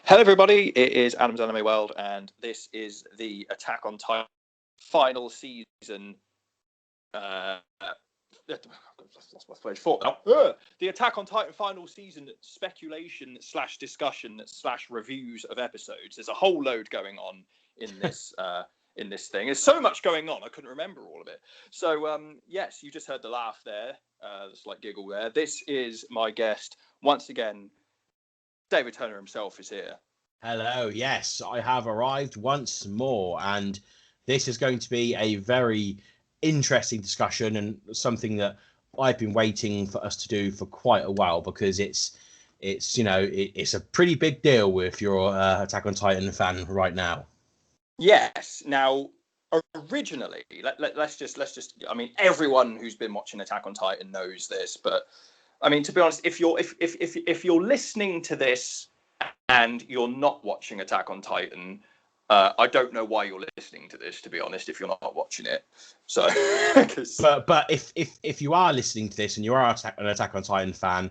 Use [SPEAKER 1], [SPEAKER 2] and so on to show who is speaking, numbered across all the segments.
[SPEAKER 1] Hello, everybody. It is Adam's Anime World, and this is the Attack on Titan final season. The Attack on Titan final season speculation / discussion / reviews of episodes. There's a whole load going on in this in this thing. There's so much going on, I couldn't remember all of it. So yes, you just heard the laugh there, the slight giggle there. This is my guest once again. David Turner himself is here.
[SPEAKER 2] Hello, yes, I have arrived once more, and this is going to be a very interesting discussion and something that I've been waiting for us to do for quite a while, because it's a pretty big deal if you're an Attack on Titan fan right now.
[SPEAKER 1] Yes. Now, originally, let's just. I mean, everyone who's been watching Attack on Titan knows this, but I mean, to be honest, if you're listening to this and you're not watching Attack on Titan, I don't know why you're listening to this, to be honest, if you're not watching it. So,
[SPEAKER 2] but if you are listening to this and you are an Attack on Titan fan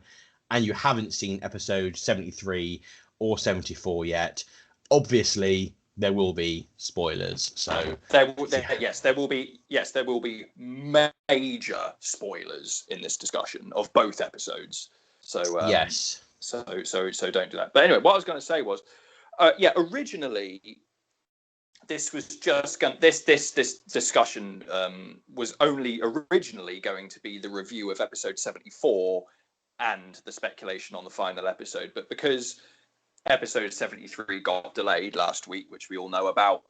[SPEAKER 2] and you haven't seen episode 73 or 74 yet, obviously there will be spoilers. So
[SPEAKER 1] there will be major spoilers in this discussion of both episodes. So
[SPEAKER 2] yes.
[SPEAKER 1] So don't do that. But anyway, what I was going to say was, originally this was just this discussion was only originally going to be the review of episode 74 and the speculation on the final episode, but because episode 73 got delayed last week, which we all know about,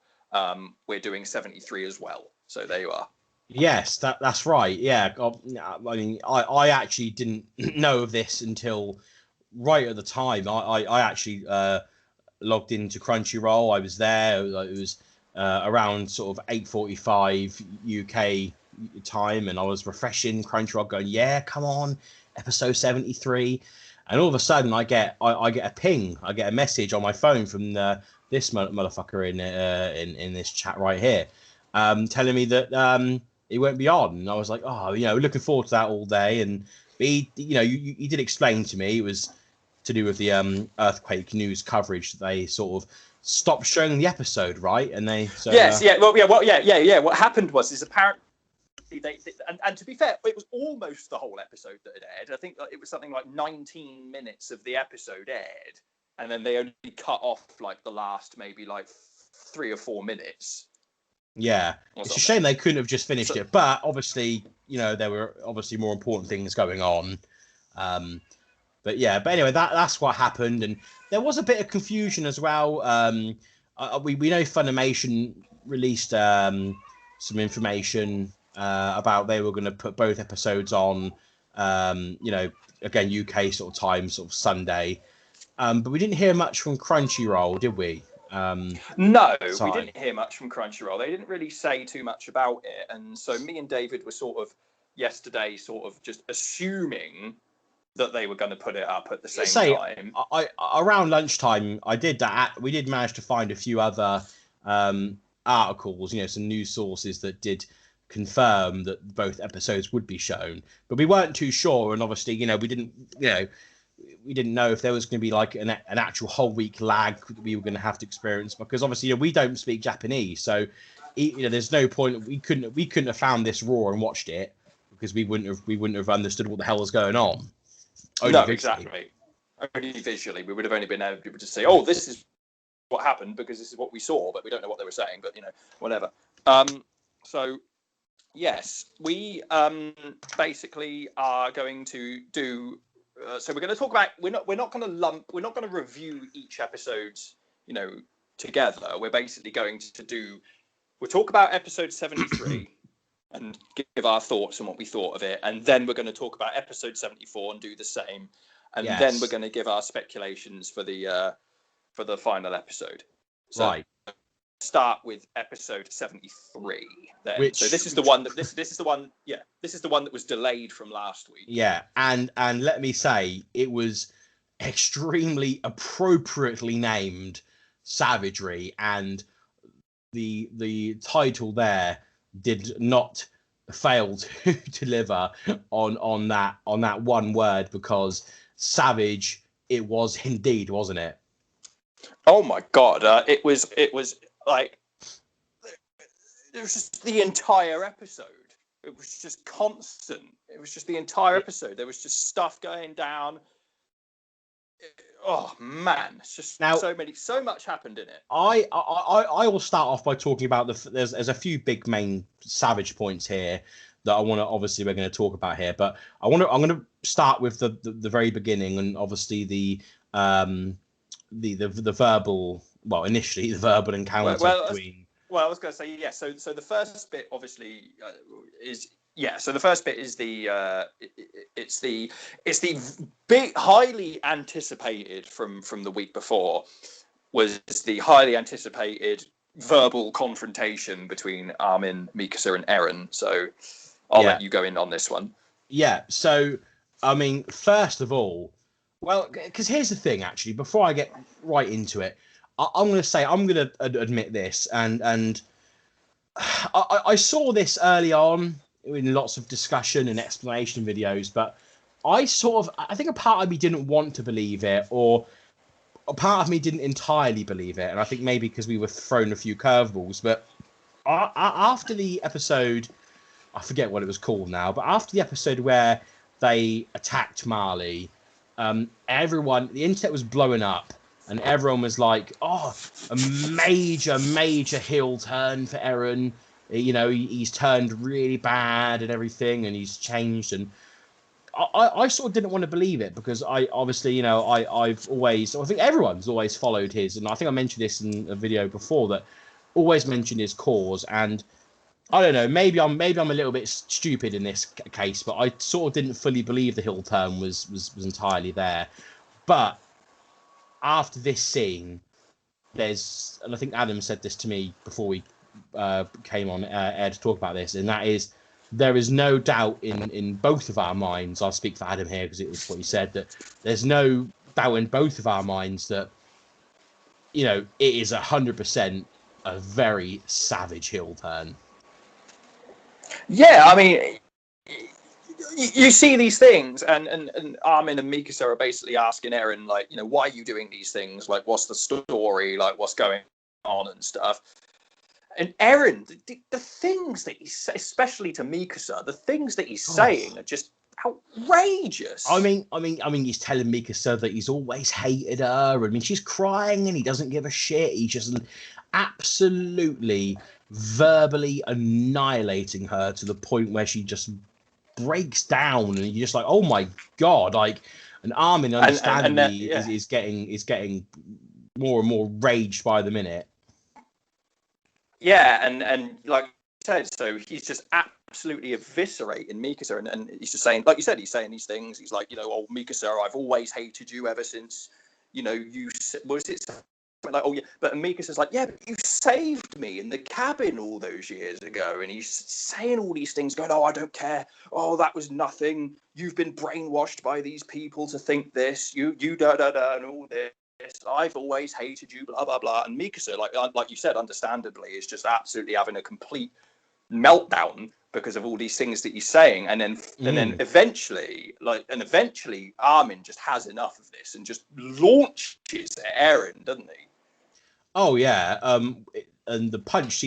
[SPEAKER 1] we're doing 73 as well. So there you are.
[SPEAKER 2] Yes, that's right. Yeah, I mean, I actually didn't know of this until right at the time. I actually logged into Crunchyroll. I was there. It was around sort of 8:45 UK time, and I was refreshing Crunchyroll, going, "Yeah, come on, episode 73." And all of a sudden, I get a ping. I get a message on my phone from this motherfucker in this chat right here, telling me that it won't be on. And I was like, oh, looking forward to that all day. And he did explain to me it was to do with the earthquake news coverage that they sort of stopped showing the episode, right? And they
[SPEAKER 1] What happened was apparently. And to be fair, it was almost the whole episode that had aired. I think it was something like 19 minutes of the episode aired, and then they only cut off like the last maybe like 3 or 4 minutes.
[SPEAKER 2] Yeah, it's a shame they couldn't have just finished it, but obviously, there were obviously more important things going on. But anyway, that's what happened, and there was a bit of confusion as well. We know Funimation released some information about they were going to put both episodes on, again, UK sort of time, sort of Sunday. But we didn't hear much from Crunchyroll, did we?
[SPEAKER 1] No, we didn't hear much from Crunchyroll. They didn't really say too much about it. And so me and David were sort of yesterday just assuming that they were going to put it up at the same time.
[SPEAKER 2] Around lunchtime, I did that. We did manage to find a few other articles, some news sources that did confirm that both episodes would be shown, but we weren't too sure. And obviously, we didn't know if there was going to be like an actual whole week lag that we were going to have to experience, because obviously we don't speak Japanese, so there's no point. We couldn't have found this raw and watched it, because we wouldn't have understood what the hell was going on.
[SPEAKER 1] Exactly. Only visually, we would have only been able to say, "Oh, this is what happened," because this is what we saw, but we don't know what they were saying. But whatever. So yes, we basically are going to do. So we're going to talk about. We're not going to review each episode, together. We're basically going to We'll talk about episode 73 and give our thoughts on what we thought of it, and then we're going to talk about episode 74 and do the same, and then we're going to give our speculations for the final episode. So,
[SPEAKER 2] right.
[SPEAKER 1] Start with episode 73 then. So this is the one that this is the one that was delayed from last week.
[SPEAKER 2] Yeah, and let me say, it was extremely appropriately named Savagery, and the title there did not fail to deliver on that one word, because savage it was indeed, wasn't it?
[SPEAKER 1] Oh my god! It was like it was just the entire episode. It was just constant. It was just the entire episode. There was just stuff going down. Oh man, it's just
[SPEAKER 2] Now,
[SPEAKER 1] so much happened in it.
[SPEAKER 2] I will start off by talking about there's a few big main Savage points here that I want to, obviously we're going to talk about here, but I'm going to start with the very beginning, and obviously the verbal, well, initially the verbal encounter between.
[SPEAKER 1] Well, I was going to say, yeah. So the first bit obviously is, yeah. So the first bit is it's the big, highly anticipated from the week before, was the highly anticipated verbal confrontation between Armin, Mikasa, and Eren. So I'll let you go in on this one.
[SPEAKER 2] Yeah. So I mean, first of all, well, because here's the thing. Actually, before I get right into it, I'm going to say, I'm going to admit this, and I saw this early on in lots of discussion and explanation videos, but I think a part of me didn't want to believe it, or a part of me didn't entirely believe it, and I think maybe because we were thrown a few curveballs. But after the episode, I forget what it was called now, but after the episode where they attacked Marley, everyone, the internet was blowing up. And everyone was like, "Oh, a major heel turn for Eren. You know, he's turned really bad and everything, and he's changed." And I sort of didn't want to believe it, because I obviously, you know, I think everyone's always followed his, and I think I mentioned this in a video before, that always mentioned his cause. And I don't know, maybe I'm a little bit stupid in this case, but I sort of didn't fully believe the heel turn was entirely there, but. After this scene, and I think Adam said this to me before we came on air to talk about this, and that is, there is no doubt in both of our minds, I'll speak for Adam here because it was what he said, that there's no doubt in both of our minds that, you know, it is 100% a very savage heel turn.
[SPEAKER 1] Yeah, I mean, you see these things, and Armin and Mikasa are basically asking Eren, like, you know, why are you doing these things? Like, what's the story? Like, what's going on and stuff? And Eren, the things that he's, especially to Mikasa, the things that he's saying are just outrageous.
[SPEAKER 2] I mean, he's telling Mikasa that he's always hated her. I mean, she's crying and he doesn't give a shit. He's just absolutely verbally annihilating her to the point where she just breaks down, and you're just like, oh my god! Like, and Armin, understandably, is getting more and more raged by the minute.
[SPEAKER 1] Yeah, and like you said, so he's just absolutely eviscerating Mikasa, and he's just saying, like you said, he's saying these things. He's like, you know, oh Mikasa, I've always hated you ever since, you know, you was it. Like, oh yeah, but Mikasa's like, yeah, but you saved me in the cabin all those years ago, and he's saying all these things, going, oh, I don't care, oh, that was nothing, you've been brainwashed by these people to think this, you da da da, and all this, I've always hated you, blah blah blah. And Mikasa, like you said, understandably, is just absolutely having a complete meltdown because of all these things that he's saying, and then eventually Armin just has enough of this and just launches at Eren, doesn't he?
[SPEAKER 2] Oh yeah, and the punch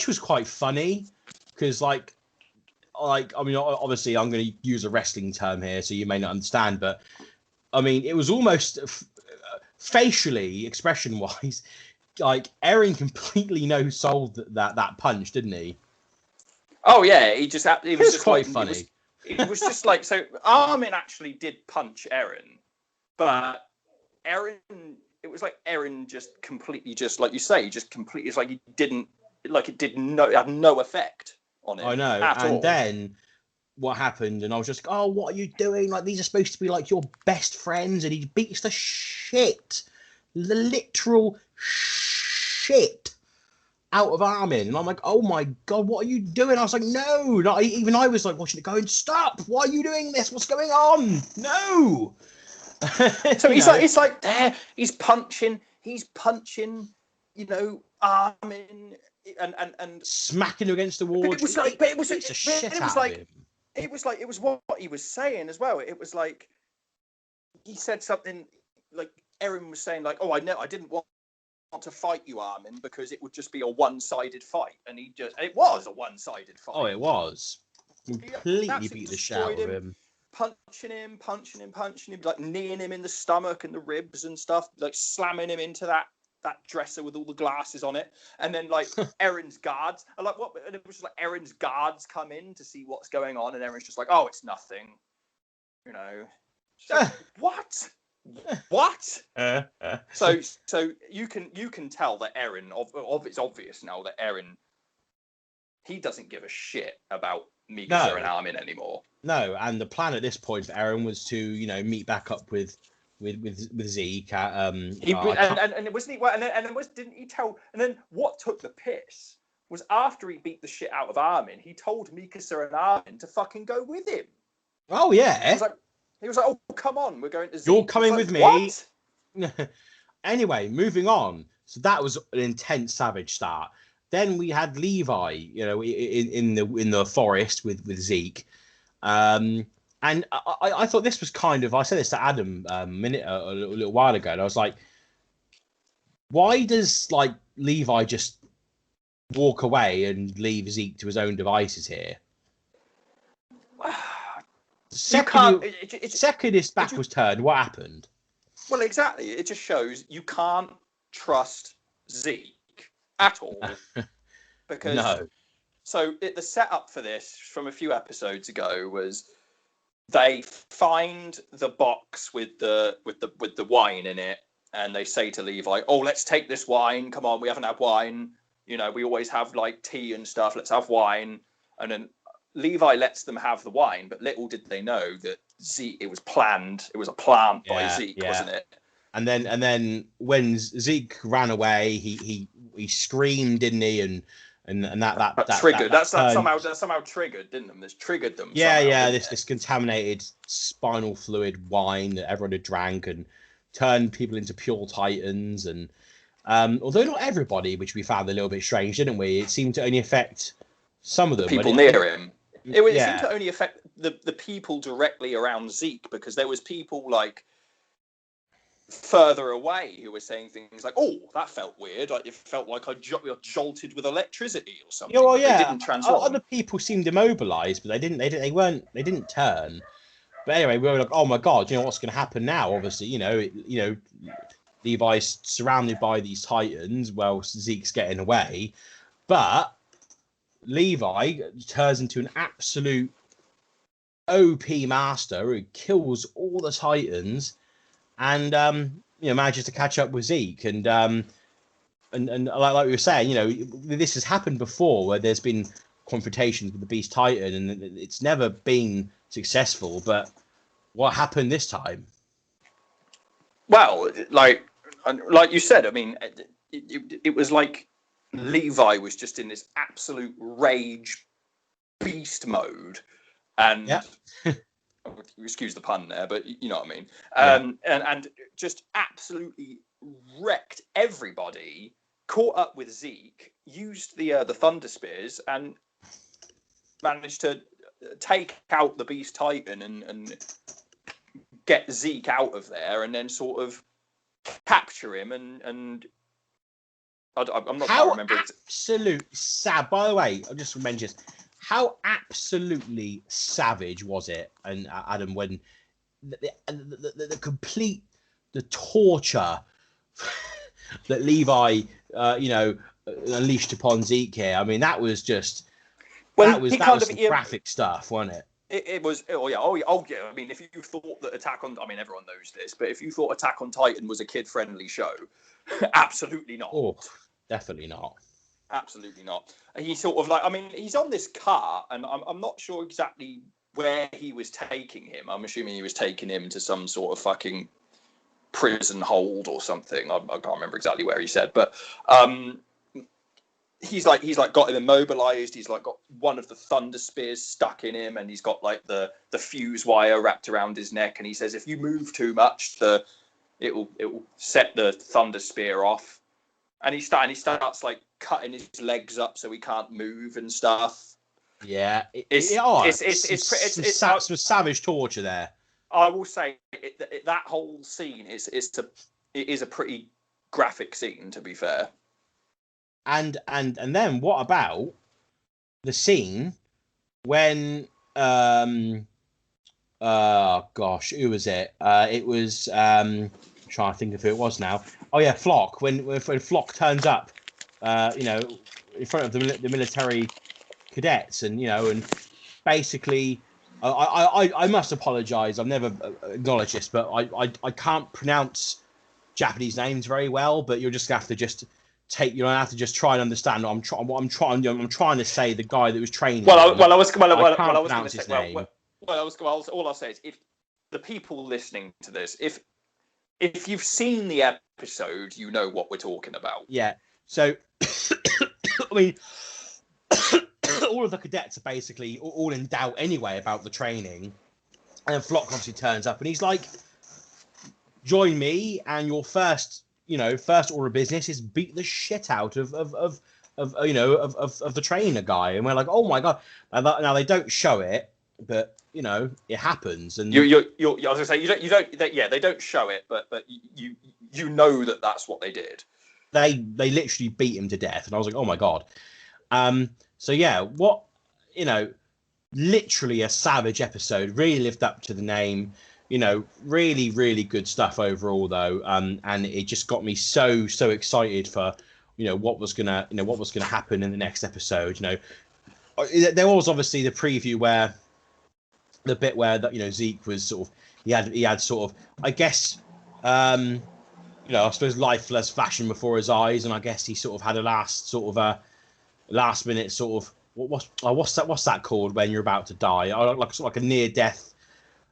[SPEAKER 2] was quite funny, because like I mean, obviously I'm going to use a wrestling term here, so you may not understand, but I mean, it was almost facially, expression wise, like Eren completely no-sold that punch, didn't he? Oh
[SPEAKER 1] yeah, it was just
[SPEAKER 2] quite funny.
[SPEAKER 1] It was just like, so Armin actually did punch Eren, but Eren, it was like Eren just completely, just like you say, just completely, it's like he didn't, like it had no effect on him.
[SPEAKER 2] I know. And all. Then what happened, and I was just like, oh, what are you doing? Like, these are supposed to be like your best friends, and he beats the literal shit out of Armin, and I'm like, oh my god, what are you doing? I was like, no, even I was like watching it going, stop, why are you doing this? What's going on? No.
[SPEAKER 1] So he's like there, he's punching, you know, Armin, and
[SPEAKER 2] smacking him against the wall.
[SPEAKER 1] It was like, but it was like what he was saying as well. It was like he said something like, Eren was saying like, "Oh, I know, I didn't want to fight you, Armin, because it would just be a one-sided fight," and it was a one-sided fight.
[SPEAKER 2] Oh, it was. Completely beat the shit out of him.
[SPEAKER 1] Punching him, like kneeing him in the stomach and the ribs and stuff, like slamming him into that dresser with all the glasses on it. And then like Eren's guards are like, what? And it was just like Eren's guards come in to see what's going on, and Eren's just like, "Oh, it's nothing," you know. Like, what? So you can tell that Eren, it's obvious now that Eren, he doesn't give a shit about Mikasa and Armin anymore.
[SPEAKER 2] No, and the plan at this point for Eren was to, meet back up with Zeke.
[SPEAKER 1] Didn't he tell? And then what took the piss was after he beat the shit out of Armin, he told Mikasa and Armin to fucking go with him.
[SPEAKER 2] Oh yeah.
[SPEAKER 1] He was like, "Oh, come on, we're going to Zeke."
[SPEAKER 2] You're coming with me.
[SPEAKER 1] What?
[SPEAKER 2] Anyway, moving on. So that was an intense, savage start. Then we had Levi, in the forest with Zeke, and I thought this was kind of. I said this to Adam a little while ago, and I was like, why does like Levi just walk away and leave Zeke to his own devices here? Second his back was turned, what happened?
[SPEAKER 1] Well, exactly. It just shows you can't trust Zeke at all. Because
[SPEAKER 2] no.
[SPEAKER 1] So the setup for this from a few episodes ago was they find the box with the wine in it, and they say to Levi, "Oh, let's take this wine. Come on, we haven't had wine. We always have like tea and stuff. Let's have wine." And then Levi lets them have the wine, but little did they know that Zeke, it was planned. It was a plant by Zeke, wasn't it?
[SPEAKER 2] And then when Zeke ran away, he screamed, didn't he? And that
[SPEAKER 1] triggered. That somehow triggered, didn't them? This triggered them.
[SPEAKER 2] This contaminated spinal fluid wine that everyone had drank and turned people into pure titans. And although not everybody, which we found a little bit strange, didn't we? It seemed to only affect some of them.
[SPEAKER 1] People near him. It seemed to only affect the people directly around Zeke, because there was people like further away who were saying things like, "Oh, that felt weird. Like it felt like I jolted with electricity or something."
[SPEAKER 2] Yeah, well,
[SPEAKER 1] They didn't transform.
[SPEAKER 2] Other people seemed immobilized, but they didn't turn. But anyway, we were like, "Oh my god, what's going to happen now?" Obviously, Levi's surrounded by these titans. Well, Zeke's getting away, but Levi turns into an absolute OP master who kills all the titans, and manages to catch up with Zeke. And like we were saying, this has happened before, where there's been confrontations with the Beast Titan, and it's never been successful. But what happened this time?
[SPEAKER 1] Well, like you said, I mean, it was like Levi was just in this absolute rage beast mode, and excuse the pun there, but you know what I mean. And just absolutely wrecked everybody. Caught up with Zeke, used the Thunder Spears, and managed to take out the Beast Titan and get Zeke out of there, and then sort of capture him and. I'm not sure. Remember
[SPEAKER 2] absolute sad. By the way, I'll just mention this. How absolutely savage was it, and Adam, when the complete torture that Levi, unleashed upon Zeke here. I mean, that was just that was some graphic stuff, wasn't it?
[SPEAKER 1] It was. Oh yeah. I mean, if you thought that everyone knows this, but if you thought Attack on Titan was a kid-friendly show, absolutely not.
[SPEAKER 2] Oh, definitely not.
[SPEAKER 1] Absolutely not. He's sort of like, he's on this car, and I'm not sure exactly where he was taking him. I'm assuming he was taking him to some sort of fucking prison hold or something. I can't remember exactly where he said, but he's got him immobilized. He's like got one of the Thunder Spears stuck in him, and he's got like the fuse wire wrapped around his neck. And he says, if you move too much, it will set the Thunder Spear off. And he starts like cutting his legs up so he can't move and stuff.
[SPEAKER 2] Yeah, it's some savage torture there.
[SPEAKER 1] I will say that whole scene is to it is a pretty graphic scene, to be fair.
[SPEAKER 2] And then what about the scene when gosh, who was it? It was I'm trying to think of who it was now. Oh yeah, Flock. When Flock turns up, in front of the military cadets, and basically, I must apologise. I've never acknowledged this, but I can't pronounce Japanese names very well. But you're just gonna have to just have to just try and understand what I'm trying to say. The guy that was training.
[SPEAKER 1] I was going
[SPEAKER 2] to
[SPEAKER 1] say.
[SPEAKER 2] His name.
[SPEAKER 1] All I'll say is, if the people listening to this, if you've seen the episode, you know what we're talking about.
[SPEAKER 2] Yeah. So, I mean, all of the cadets are basically all in doubt anyway about the training, and then Flock obviously turns up, and he's like, "Join me, and your first order of business is beat the shit out of the trainer guy." And we're like, "Oh my god!" Now they don't show it, but it happens. And
[SPEAKER 1] I was gonna say they don't show it, but you know that's what they did.
[SPEAKER 2] They literally beat him to death, and I was like, "Oh my god!" So yeah, literally a savage episode. Really lived up to the name. Really, really good stuff overall, though. And it just got me so excited for what was gonna happen in the next episode. There was obviously the preview where the bit where that Zeke was sort of he had sort of, I guess, I suppose lifeless flashing before his eyes, and I guess he sort of had a last minute sort of what's that called when you're about to die? Like a near death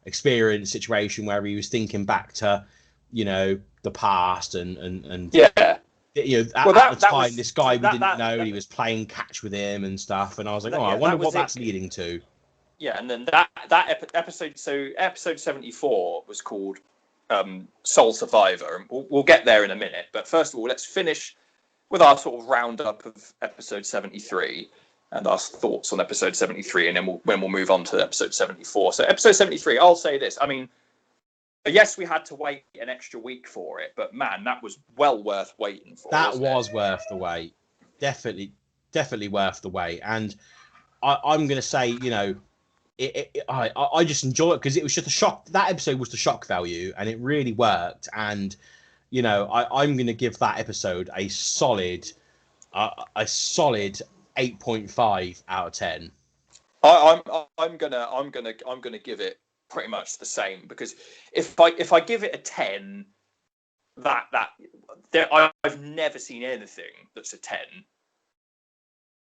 [SPEAKER 2] experience situation where he was thinking back to the past and
[SPEAKER 1] yeah.
[SPEAKER 2] At the time, this guy we didn't know, he was playing catch with him and stuff, and I was like, I wonder what that's leading to.
[SPEAKER 1] Yeah, and then that episode, so episode 74 was called Soul Survivor, and we'll get there in a minute. But first of all, let's finish with our sort of roundup of episode 73 and our thoughts on episode 73, and then we'll move on to episode 74. So episode 73, I'll say this. I mean, yes, we had to wait an extra week for it, but man, that was well worth waiting for.
[SPEAKER 2] That was worth the wait. Definitely worth the wait. And I'm going to say, I just enjoy it because it was just a shock. That episode was the shock value, and it really worked. And I'm going to give that episode a solid 8.5 out of 10.
[SPEAKER 1] I'm gonna give it pretty much the same, because if I give it a 10, I've never seen anything that's a 10.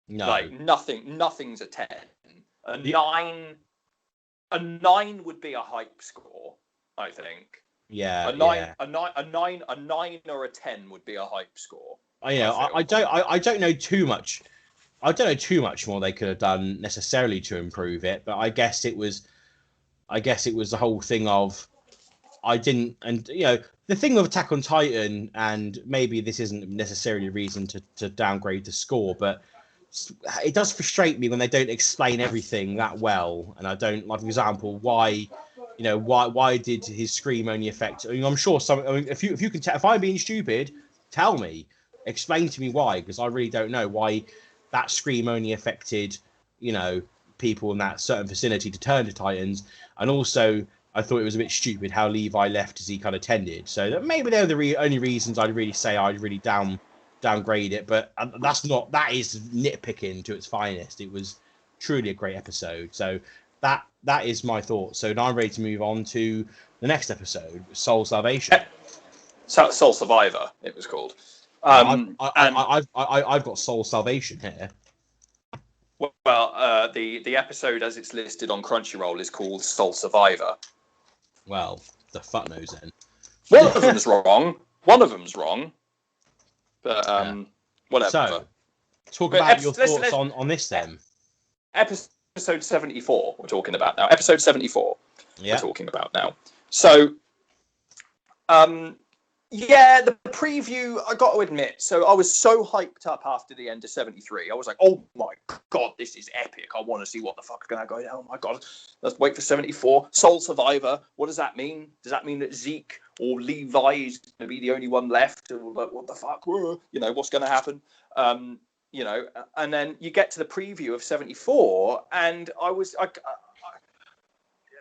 [SPEAKER 2] No,
[SPEAKER 1] like nothing's a 10. A 9 would be a hype score, I think.
[SPEAKER 2] Yeah,
[SPEAKER 1] a 9 or a 10 would be a hype score.
[SPEAKER 2] I don't know too much. I don't know too much more they could have done necessarily to improve it, but I guess it was the whole thing of the thing with Attack on Titan, and maybe this isn't necessarily a reason to downgrade the score, but it does frustrate me when they don't explain everything that well. And I don't, like, for example, why did his scream only affect? I mean, I'm sure if you can if I'm being stupid, tell me, explain to me why, because I really don't know why that scream only affected people in that certain vicinity to turn to Titans. And also, I thought it was a bit stupid how Levi left as he kind of tended. So that maybe they're the only reasons I'd really say I'd really downgrade it. But that is nitpicking to its finest. It was truly a great episode. So that is my thought. So now I'm ready to move on to the next episode, Soul Salvation.
[SPEAKER 1] Soul Survivor, it was called.
[SPEAKER 2] I've got Soul Salvation here.
[SPEAKER 1] Well, the episode as it's listed on Crunchyroll is called Soul Survivor.
[SPEAKER 2] Well, the fuck knows then.
[SPEAKER 1] One of them's wrong. But whatever.
[SPEAKER 2] So, talk about your thoughts on this then.
[SPEAKER 1] Episode 74 we're talking about now. Episode 74
[SPEAKER 2] we're
[SPEAKER 1] talking about now. So, the preview, I got to admit, so I was so hyped up after the end of 73. I was like, oh my god, this is epic. I want to see what the fuck is going to go down. Oh my god, let's wait for 74. Soul Survivor, what does that mean? Does that mean that Zeke or Levi is going to be the only one left, or like, what the fuck, what's going to happen, and then you get to the preview of 74, and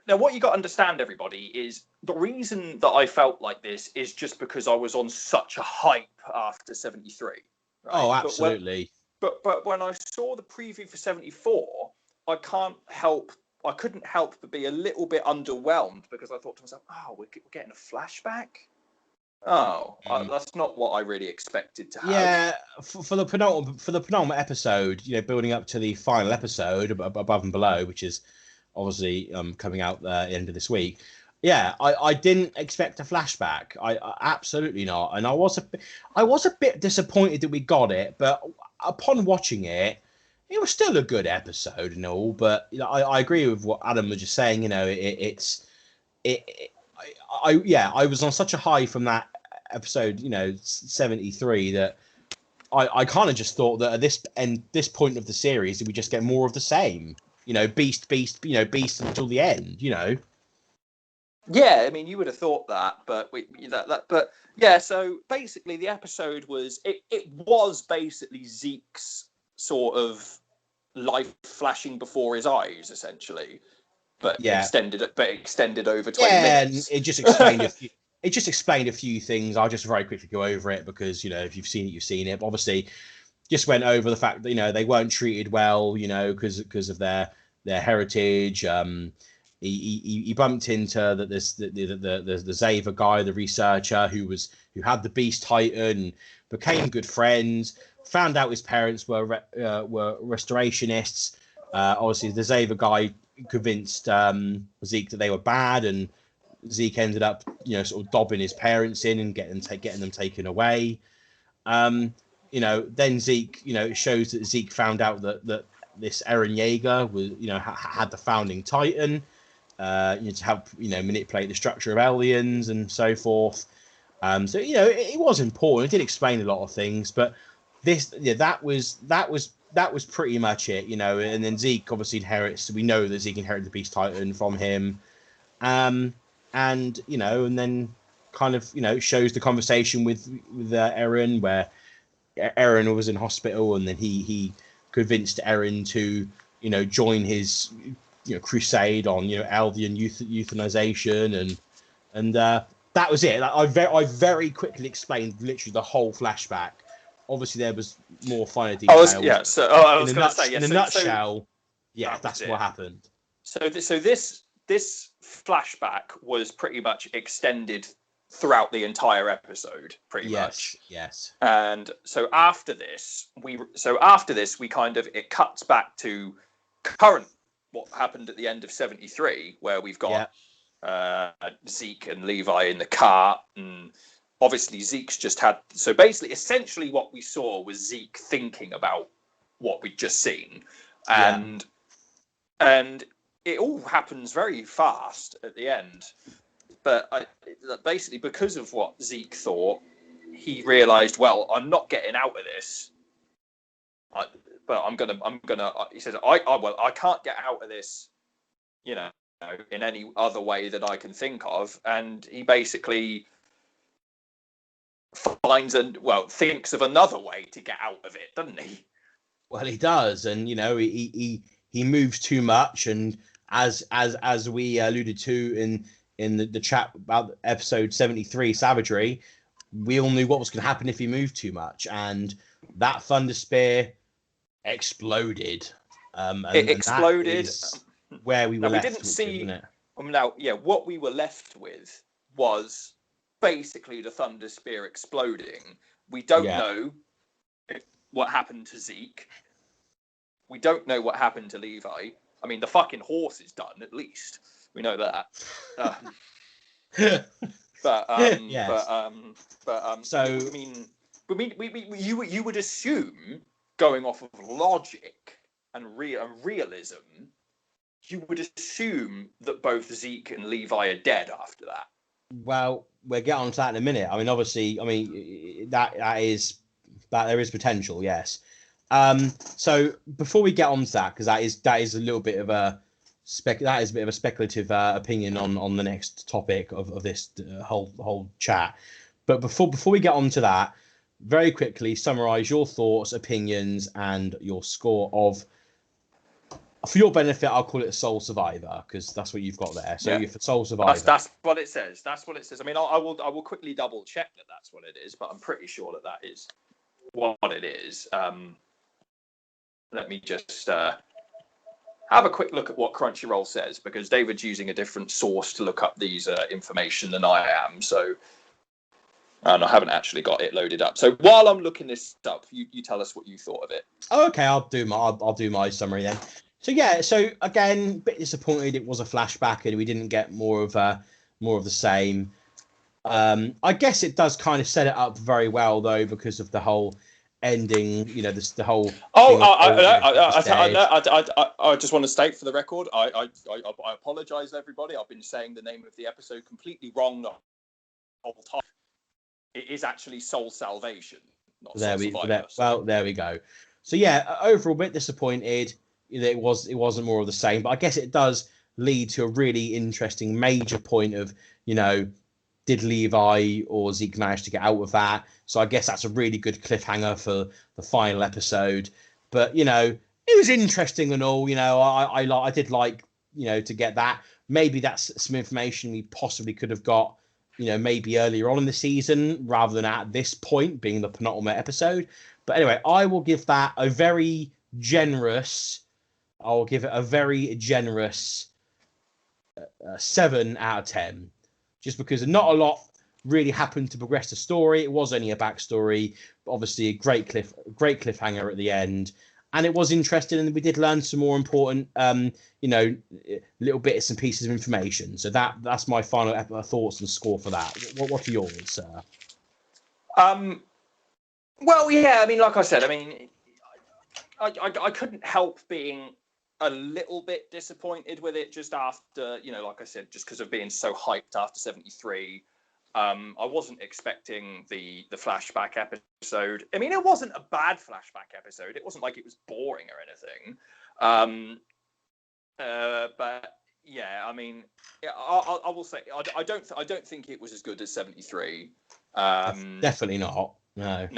[SPEAKER 1] now what you got to understand, everybody, is the reason that I felt like this is just because I was on such a hype after 73. Right?
[SPEAKER 2] Oh, absolutely.
[SPEAKER 1] But when I saw the preview for 74, I couldn't help but be a little bit underwhelmed, because I thought to myself, oh, we're getting a flashback? Oh, that's not what I really expected to have.
[SPEAKER 2] Yeah, for the penultimate episode, building up to the final episode, Above and Below, which is obviously coming out at the end of this week. Yeah, I didn't expect a flashback. I absolutely not, and I was a bit disappointed that we got it. But upon watching it, it was still a good episode and all. But I agree with what Adam was just saying. I was on such a high from that episode, 73, that I kind of just thought that at this point of the series, we just get more of the same. Beast, beast until the end.
[SPEAKER 1] Yeah, I mean, you would have thought that, but but yeah. So basically, the episode was it was basically Zeke's sort of life flashing before his eyes, essentially, but extended over 20 minutes.
[SPEAKER 2] And it just explained a few things. I'll just very quickly go over it because if you've seen it, you've seen it. But obviously, just went over the fact that they weren't treated well, because of their heritage. He bumped into the Zava guy, the researcher who had the Beast Titan, became good friends. Found out his parents were restorationists. Obviously, the Zava guy convinced Zeke that they were bad, and Zeke ended up sort of dobbing his parents in and getting them taken away. Then Zeke, it shows that Zeke found out that this Eren Yeager was had the founding Titan. To help manipulate the structure of aliens and so forth. So it was important. It did explain a lot of things, but that was pretty much it. And then Zeke obviously inherits. We know that Zeke inherited the Beast Titan from him, and then kind of shows the conversation with Eren, where Eren was in hospital, and then he convinced Eren to join his crusade on Albion euthanization, and that was it. I very quickly explained literally the whole flashback. Obviously, there was more finer details.
[SPEAKER 1] In a
[SPEAKER 2] nutshell, that's what happened.
[SPEAKER 1] So this flashback was pretty much extended throughout the entire episode, pretty much.
[SPEAKER 2] Yes.
[SPEAKER 1] And so after this, we kind of, it cuts back to current, what happened at the end of 73, where we've got Zeke and Levi in the car, and obviously Zeke's just had. So basically, essentially, what we saw was Zeke thinking about what we'd just seen, and it all happens very fast at the end. But basically, because of what Zeke thought, he realised, well, I'm not getting out of this. But I'm gonna. He says, I can't get out of this, in any other way that I can think of. And he basically thinks of another way to get out of it, doesn't he?
[SPEAKER 2] Well, he does, and he moves too much, and as we alluded to in the chat about episode 73, Savagery, we all knew what was going to happen if he moved too much, and that Thunder Spear exploded.
[SPEAKER 1] It exploded.
[SPEAKER 2] Where we were left.
[SPEAKER 1] We didn't see. What we were left with was basically the Thunder Spear exploding. We don't know what happened to Zeke. We don't know what happened to Levi. I mean, the fucking horse is done. At least we know that. You would assume, going off of logic and realism, you would assume that both Zeke and Levi are dead after that.
[SPEAKER 2] Well, we'll get on to that in a minute. I mean, obviously, that there is potential, yes. So before we get on to that, because that is a little bit of a that is a bit of a speculative opinion on the next topic of this whole chat. But before we get on to that, very quickly summarize your thoughts, opinions, and your score of. For your benefit, I'll call it a Soul Survivor because that's what you've got there. So for Soul Survivor,
[SPEAKER 1] that's what it says. That's what it says. I mean, I will quickly double check that that's what it is, but I'm pretty sure that is what it is. Let me just have a quick look at what Crunchyroll says, because David's using a different source to look up these information than I am. So, and I haven't actually got it loaded up. So while I'm looking this up, you tell us what you thought of it.
[SPEAKER 2] Oh, okay, I'll do my summary then. So yeah, so again, a bit disappointed it was a flashback and we didn't get more of the same. I guess it does kind of set it up very well though, because of the whole ending. You know, the whole.
[SPEAKER 1] I just want to state for the record, I apologise, everybody. I've been saying the name of the episode completely wrong the whole time. It is actually Soul Salvation, not Soul Survivor.
[SPEAKER 2] Well, there we go. So yeah, overall, a bit disappointed. It wasn't more of the same, but I guess it does lead to a really interesting major point of, you know, did Levi or Zeke manage to get out of that? So I guess that's a really good cliffhanger for the final episode. But, you know, it was interesting and all. You know, I did like, you know, to get that. Maybe that's some information we possibly could have got, you know, maybe earlier on in the season rather than at this point being the penultimate episode. But anyway, I will give that a very generous. I'll give it a very generous 7 out of 10, just because not a lot really happened to progress the story. It was only a backstory, but obviously a great cliffhanger at the end, and it was interesting, and we did learn some more important, you know, little bits and pieces of information. So that's my final thoughts and score for that. What are yours, sir?
[SPEAKER 1] Well, yeah, I mean, like I said, I mean, I couldn't help being a little bit disappointed with it just after, you know, like I said, just because of being so hyped after 73. I wasn't expecting the flashback episode. I mean, it wasn't a bad flashback episode. It wasn't like it was boring or anything. But yeah, I mean, I will say I don't think it was as good as 73.
[SPEAKER 2] Definitely not. No.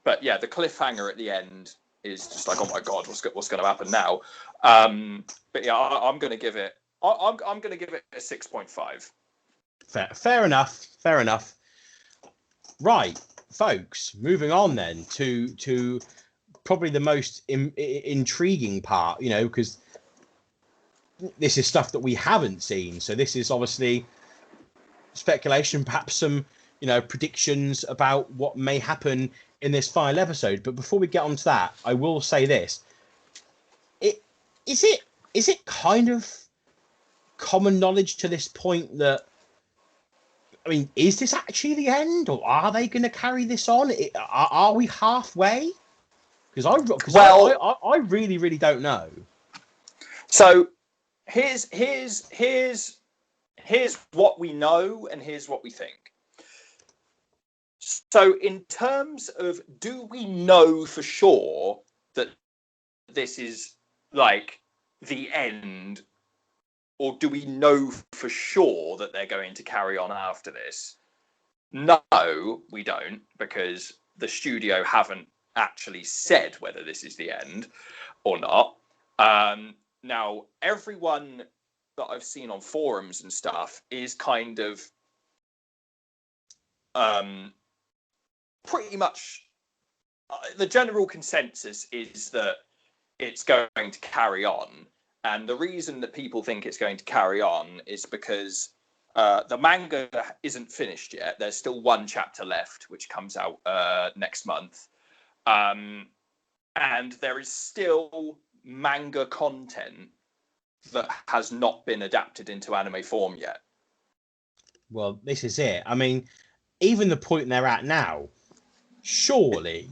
[SPEAKER 1] But yeah, the cliffhanger at the end is just like, oh my god, what's going to happen now? But yeah, I'm going to give it. I'm going to give it a 6.5.
[SPEAKER 2] Fair enough. Right, folks. Moving on then to probably the most intriguing part. You know, because this is stuff that we haven't seen. So this is obviously speculation, perhaps some, you know, predictions about what may happen in this final episode. But before we get on to that, I will say this. Is it kind of common knowledge to this point that, I mean, is this actually the end, or are they going to carry this on? Are we halfway? Because I really, really don't know.
[SPEAKER 1] So here's what we know and here's what we think. So in terms of, do we know for sure that this is like the end, or do we know for sure that they're going to carry on after this? No, we don't, because the studio haven't actually said whether this is the end or not. Now, everyone that I've seen on forums and stuff is kind of pretty much the general consensus is that it's going to carry on. And the reason that people think it's going to carry on is because the manga isn't finished yet. There's still one chapter left, which comes out next month. And there is still manga content that has not been adapted into anime form yet.
[SPEAKER 2] Well, this is it. I mean, even the point they're at now, surely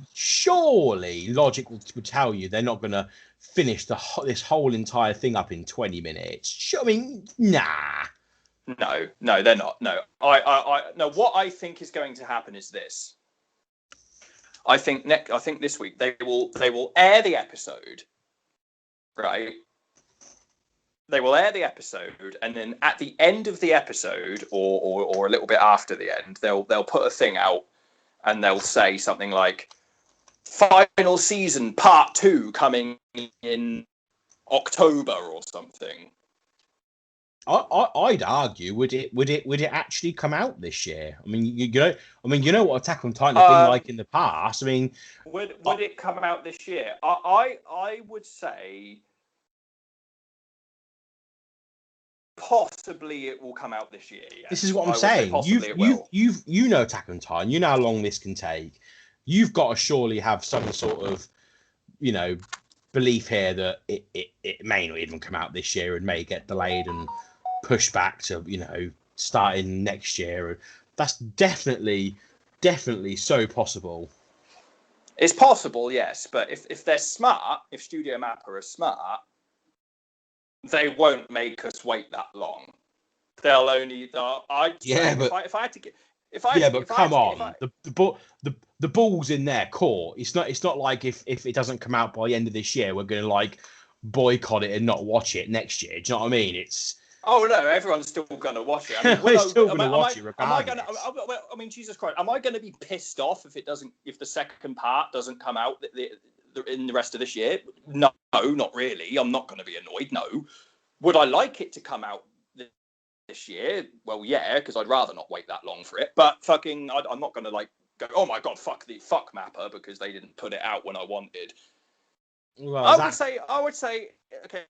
[SPEAKER 2] logic would tell you they're not going to finish this whole entire thing up in 20 minutes. I mean, nah.
[SPEAKER 1] No, they're not. No, no. What I think is going to happen is this. I think this week they will air the episode, right? they will air the episode, and then at the end of the episode, or a little bit after the end, they'll put a thing out, and they'll say something like, "Final season part 2 coming in October" or something.
[SPEAKER 2] I'd argue, would it actually come out this year? I mean, you know what Attack on Titan has been like in the past. I mean,
[SPEAKER 1] would it come out this year? I would say possibly it will come out this year. Yes.
[SPEAKER 2] This is what I'm saying. You know Attack on Titan. You know how long this can take. You've got to surely have some sort of, belief here that it may not even come out this year and may get delayed and pushed back to, starting next year. That's definitely so possible.
[SPEAKER 1] It's possible, yes, but if they're smart, if Studio Mappa are smart, they won't make us wait that long. They'll only. If I had to get.
[SPEAKER 2] The ball's in their court. It's not like if it doesn't come out by the end of this year, we're going to boycott it and not watch it next year. Do you know what I mean? It's.
[SPEAKER 1] Oh no, everyone's still going to watch it. I mean,
[SPEAKER 2] they're still going to watch it regardless.
[SPEAKER 1] I mean, Jesus Christ, am I going to be pissed off if the second part doesn't come out in the rest of this year? No, not really. I'm not going to be annoyed. No. Would I like it to come out this year? Well, yeah, because I'd rather not wait that long for it. But I'm not going to go, oh my god, fuck Mappa because they didn't put it out when I wanted.
[SPEAKER 2] Well,
[SPEAKER 1] I would say, okay,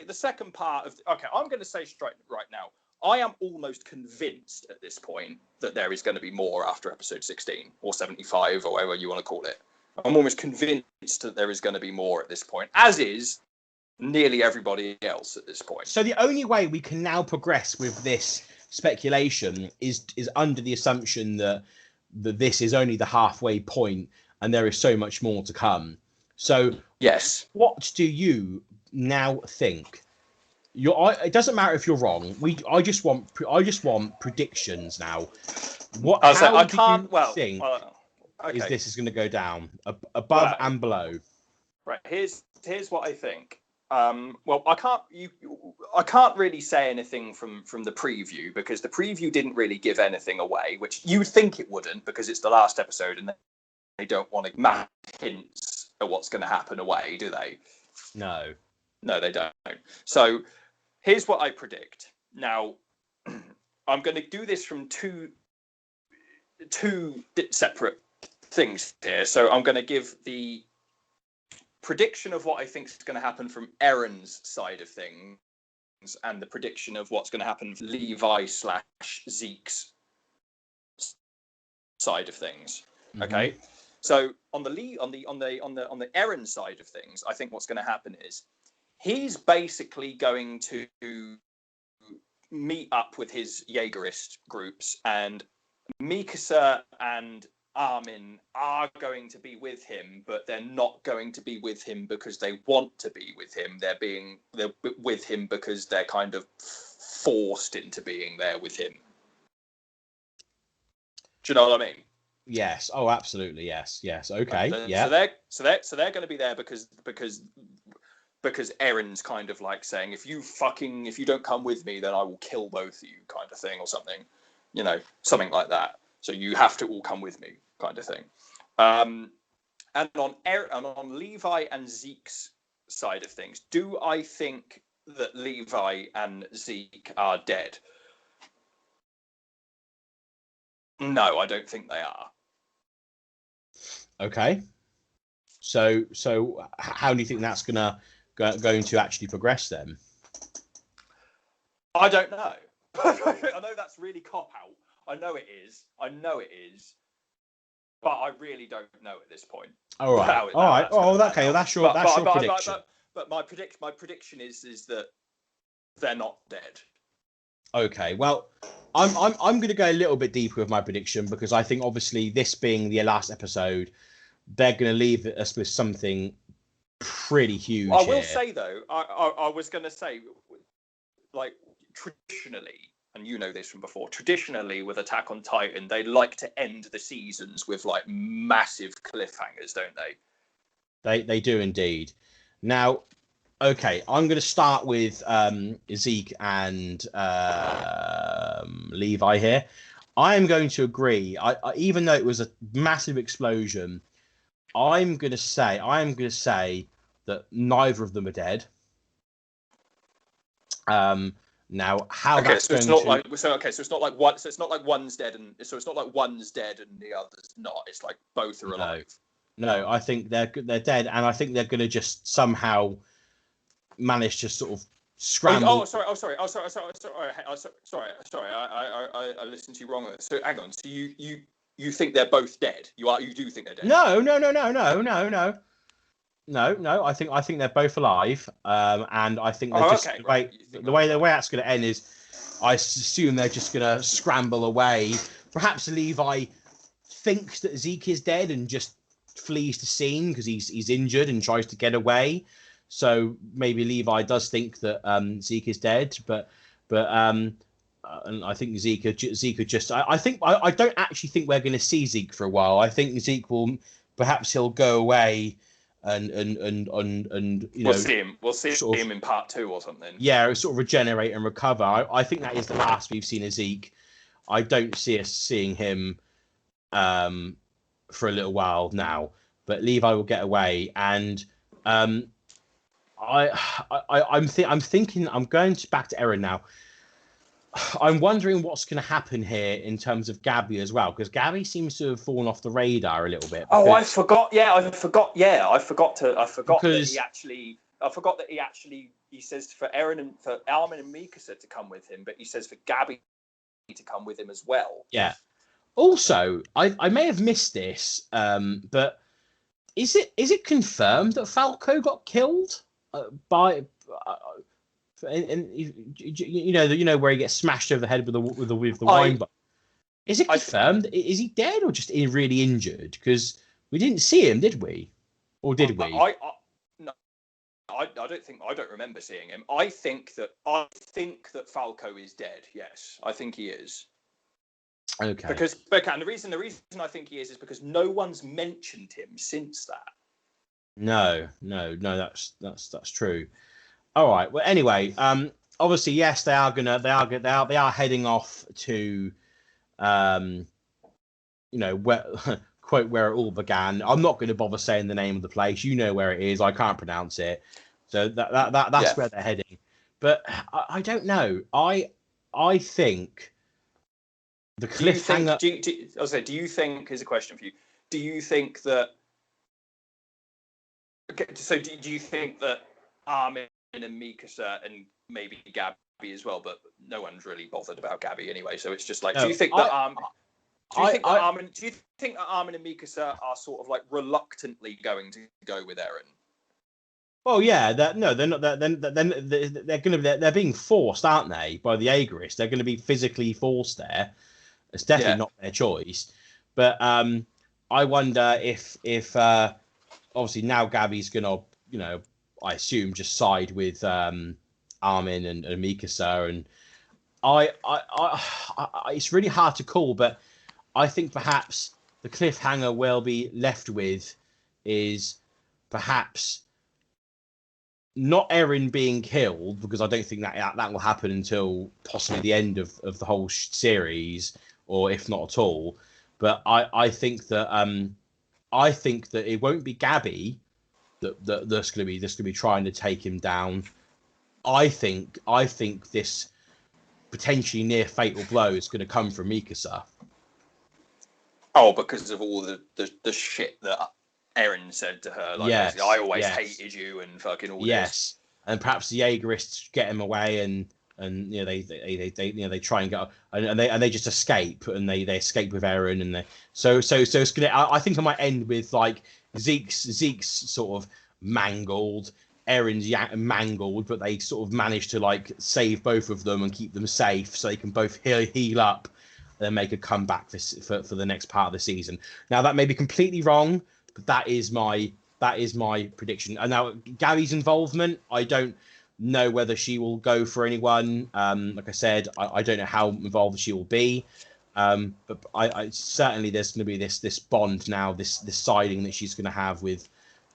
[SPEAKER 1] the second part of I'm going to say straight right now, I am almost convinced at this point that there is going to be more after episode 16 or 75 or whatever you want to call it. I'm almost convinced that there is going to be more at this point, as is nearly everybody else at this point.
[SPEAKER 2] So the only way we can now progress with this speculation is under the assumption that this is only the halfway point and there is so much more to come. So
[SPEAKER 1] yes,
[SPEAKER 2] what do you now think? It doesn't matter if you're wrong. I just want predictions now. How do you think this is going to go down above and below?
[SPEAKER 1] Right. Here's what I think. I can't really say anything from the preview because the preview didn't really give anything away, which you would think it wouldn't because it's the last episode and they don't want to map hints at what's going to happen away, do they?
[SPEAKER 2] No,
[SPEAKER 1] they don't. So here's what I predict. Now, I'm going to do this from two separate things here. So I'm going to give the prediction of what I think is going to happen from Aaron's side of things and the prediction of what's going to happen from Levi/Zeke's side of things. Mm-hmm. Okay. So on the Aaron side of things, I think what's going to happen is he's basically going to meet up with his Jaegerist groups, and Mikasa and Armin are going to be with him, but they're not going to be with him because they want to be with him. They're with him because they're kind of forced into being there with him. Do you know what I mean?
[SPEAKER 2] Yes. Oh, absolutely. Yes. Okay. Yeah.
[SPEAKER 1] So they're going to be there because Aaron's kind of like saying, if you don't come with me, then I will kill both of you, kind of thing, or something, something like that. So you have to all come with me, kind of thing. And on Levi and Zeke's side of things, do I think that Levi and Zeke are dead? No, I don't think they are.
[SPEAKER 2] Okay. So how do you think that's going to actually progress then?
[SPEAKER 1] I don't know. I know that's really cop out. I know it is. But I really don't know at this point.
[SPEAKER 2] All right. Okay. Well, that's your prediction.
[SPEAKER 1] But my prediction is that they're not dead.
[SPEAKER 2] Okay. Well, I'm going to go a little bit deeper with my prediction because I think obviously this being the last episode, they're going to leave us with something pretty huge.
[SPEAKER 1] I will say though, I was going to say, like traditionally. And you know this from before, traditionally with Attack on Titan, they like to end the seasons with like massive cliffhangers, don't they?
[SPEAKER 2] They do indeed. Now, Okay, I'm going to start with Zeke and Levi here. I am going to agree. Even though it was a massive explosion, I am going to say that neither of them are dead. Now, how that's
[SPEAKER 1] so it's
[SPEAKER 2] going
[SPEAKER 1] not
[SPEAKER 2] to...
[SPEAKER 1] like so. Okay, so it's not like one. So it's not like one's dead, and so it's not like one's dead and the other's not. It's like both are alive.
[SPEAKER 2] No, I think they're dead, and I think they're going to just somehow manage to sort of scramble.
[SPEAKER 1] Sorry. I listened to you wrong. So hang on. So you think they're both dead? You do think they're dead?
[SPEAKER 2] No. No. I think they're both alive, and I think they're just the way that's going to end is, I assume they're just going to scramble away. Perhaps Levi thinks that Zeke is dead and just flees the scene because he's injured and tries to get away. So maybe Levi does think that Zeke is dead, but and I think Zeke could just. I don't actually think we're going to see Zeke for a while. I think Zeke will he'll go away and you know,
[SPEAKER 1] we'll see him in part 2 or something.
[SPEAKER 2] Yeah, sort of regenerate and recover. I think that is the last we've seen of Zeke. I don't see us seeing him for a little while now, but Levi will get away, and I'm thinking I'm going back to Erin now. I'm wondering what's going to happen here in terms of Gabby as well, because Gabby seems to have fallen off the radar a little bit.
[SPEAKER 1] Oh, I forgot. Yeah, I forgot that he actually he says for Aaron and for Armin and Mikasa to come with him, but he says for Gabby to come with him as well.
[SPEAKER 2] Yeah. Also, I may have missed this, but is it confirmed that Falco got killed by? And you know where he gets smashed over the head with the wine bottle. Is it confirmed? Is he dead or just really injured? Because we didn't see him, did we? Or did we?
[SPEAKER 1] No, I don't remember seeing him. I think that Falco is dead. Yes, I think he is.
[SPEAKER 2] Okay.
[SPEAKER 1] Because and the reason I think he is because no one's mentioned him since that. No,
[SPEAKER 2] that's true. All right. Well, anyway, obviously, yes, they are heading off to, quote, where it all began. I'm not going to bother saying the name of the place. You know where it is. I can't pronounce it. So that's where they're heading. But I don't know. I think the cliffhanger.
[SPEAKER 1] Do you think? Here's a question for you. Do you think that? Okay, so do you think that Armin and Mikasa and maybe Gabby as well, but no one's really bothered about Gabby anyway. So it's just like, do you think that Armin and Mikasa are sort of like reluctantly going to go with Eren?
[SPEAKER 2] Well, yeah, they're not. They're being forced, aren't they, by the Aegis? They're going to be physically forced there. It's definitely not their choice. But I wonder if obviously now Gabby's going to, I assume just side with Armin and Mikasa, and I it's really hard to call, but I think perhaps the cliffhanger we'll be left with is perhaps not Eren being killed, because I don't think that will happen until possibly the end of the whole series, or if not at all. But I think that it won't be Gabby that's going to be trying to take him down. I think this potentially near fatal blow is going to come from Mikasa.
[SPEAKER 1] Oh, because of all the shit that Eren said to her, like, I always hated you and fucking all this.
[SPEAKER 2] And perhaps the Aegirists get him away, and they try and go, and they just escape, and they escape with Eren, and so it's gonna. I think I might end with like Zeke's sort of mangled, Eren's mangled, but they sort of manage to like save both of them and keep them safe, so they can both heal up and then make a comeback for the next part of the season. Now that may be completely wrong, but that is my prediction. And now Gabby's involvement, I don't know whether she will go for anyone. Like I said, I don't know how involved she will be. But I certainly there's going to be this bond now, this siding that she's going to have with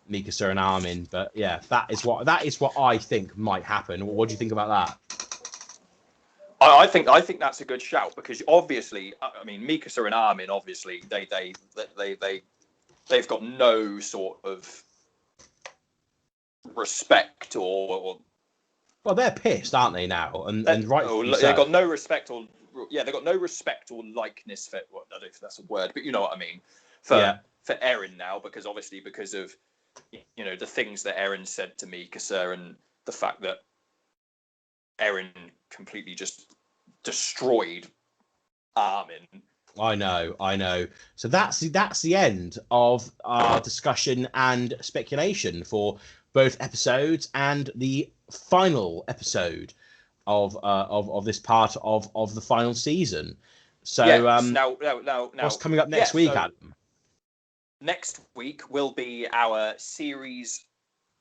[SPEAKER 2] Mikasa and Armin. But yeah, that is what I think might happen. What do you think about that?
[SPEAKER 1] I think that's a good shout, because obviously, I mean, Mikasa and Armin, obviously, they've got no sort of respect or
[SPEAKER 2] well, they're pissed, aren't they now? And rightfully so.
[SPEAKER 1] They've got no respect or they've got no respect or likeness for, well, I don't know if that's a word, but you know what I mean, for Eren now, because of the things that Eren said to Mikasa, and the fact that Eren completely just destroyed Armin.
[SPEAKER 2] I know. So that's the end of our discussion and speculation for both episodes and the final episode of this part of the final season. So
[SPEAKER 1] now,
[SPEAKER 2] what's coming up next week, Adam?
[SPEAKER 1] Next week will be our series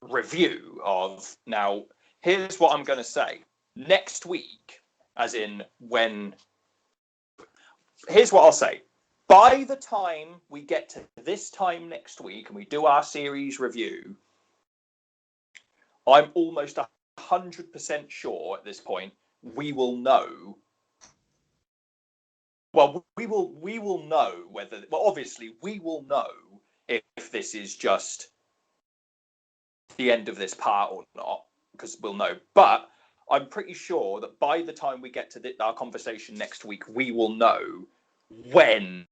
[SPEAKER 1] review of. Now, here's what I'm going to say. Next week, as in when. Here's what I'll say. By the time we get to this time next week and we do our series review, I'm almost 100% sure at this point we will know. Well, we will know whether. Well, obviously, we will know if this is just the end of this part or not, because we'll know. But I'm pretty sure that by the time we get to our conversation next week, we will know when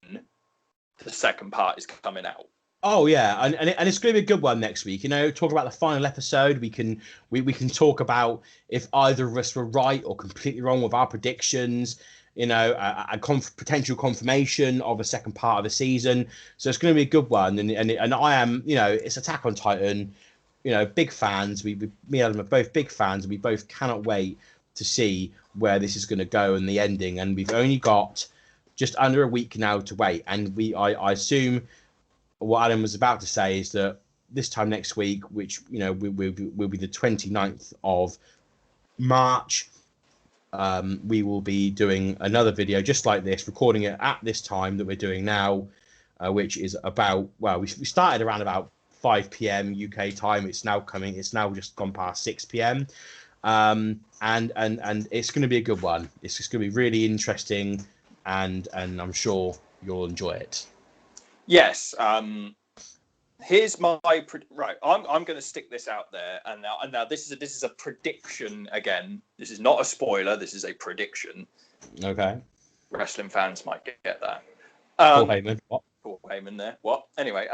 [SPEAKER 1] the second part is coming out.
[SPEAKER 2] Oh yeah, and it's going to be a good one next week. Talk about the final episode. We can talk about if either of us were right or completely wrong with our predictions. A potential confirmation of a second part of the season. So it's going to be a good one. And I am, it's Attack on Titan. Big fans. Me and Adam are both big fans, and we both cannot wait to see where this is going to go and the ending. And we've only got just under a week now to wait. And I assume what Adam was about to say is that this time next week, which will be the 29th of March, we will be doing another video just like this, recording it at this time that we're doing now, which is about, well, we started around about 5 p.m. UK time. It's now just gone past 6 p.m. And it's going to be a good one. It's just going to be really interesting, and I'm sure you'll enjoy it.
[SPEAKER 1] Yes. Here's my right. I'm going to stick this out there, and now this is a prediction again. This is not a spoiler. This is a prediction.
[SPEAKER 2] Okay.
[SPEAKER 1] Wrestling fans might get that.
[SPEAKER 2] Paul Heyman. What?
[SPEAKER 1] Paul Heyman there. What? Anyway.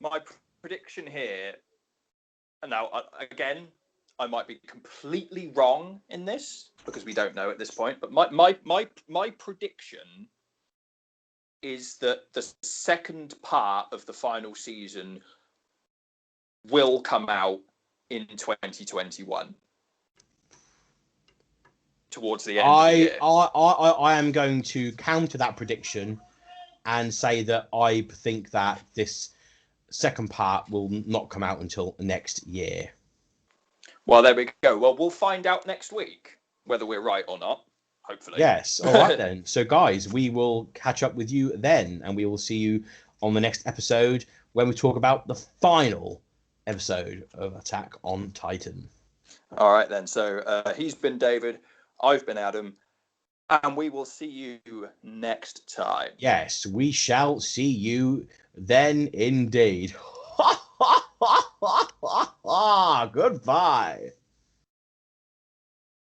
[SPEAKER 1] My prediction here. And now again, I might be completely wrong in this because we don't know at this point. But my prediction is that the second part of the final season will come out in 2021. Towards the end of the year.
[SPEAKER 2] I am going to counter that prediction and say that I think that this second part will not come out until next year.
[SPEAKER 1] Well, there we go. Well, we'll find out next week whether we're right or not. Hopefully.
[SPEAKER 2] Yes. All right then. So guys, we will catch up with you then, and we will see you on the next episode when we talk about the final episode of Attack on Titan.
[SPEAKER 1] All right then. So he's been David, I've been Adam, and we will see you next time.
[SPEAKER 2] Yes, we shall see you then indeed. Goodbye.